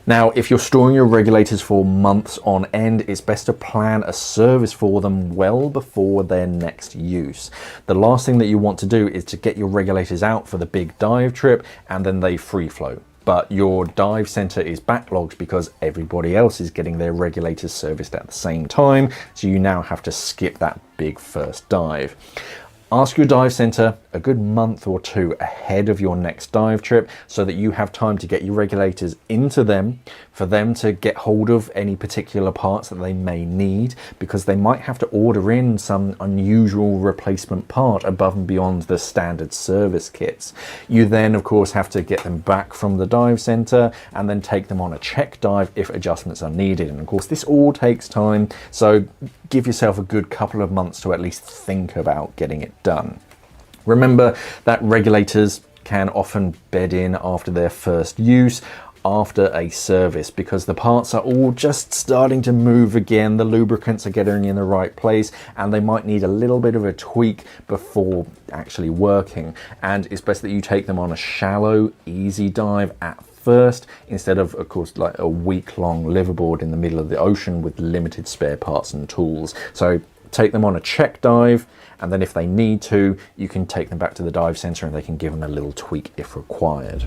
Now, if you're storing your regulators for months on end, it's best to plan a service for them well before their next use. The last thing that you want to do is to get your regulators out for the big dive trip and then they free flow. But your dive center is backlogged because everybody else is getting their regulators serviced at the same time. So you now have to skip that big first dive. Ask your dive center a good month or two ahead of your next dive trip so that you have time to get your regulators into them, for them to get hold of any particular parts that they may need, because they might have to order in some unusual replacement part above and beyond the standard service kits. You then of course have to get them back from the dive center and then take them on a check dive if adjustments are needed. And of course this all takes time, so give yourself a good couple of months to at least think about getting it done. Remember that regulators can often bed in after their first use, after a service, because the parts are all just starting to move again, the lubricants are getting in the right place, and they might need a little bit of a tweak before actually working. And it's best that you take them on a shallow, easy dive at first, instead of course, like a week-long liveaboard in the middle of the ocean with limited spare parts and tools. So take them on a check dive, and then if they need to, you can take them back to the dive center and they can give them a little tweak if required.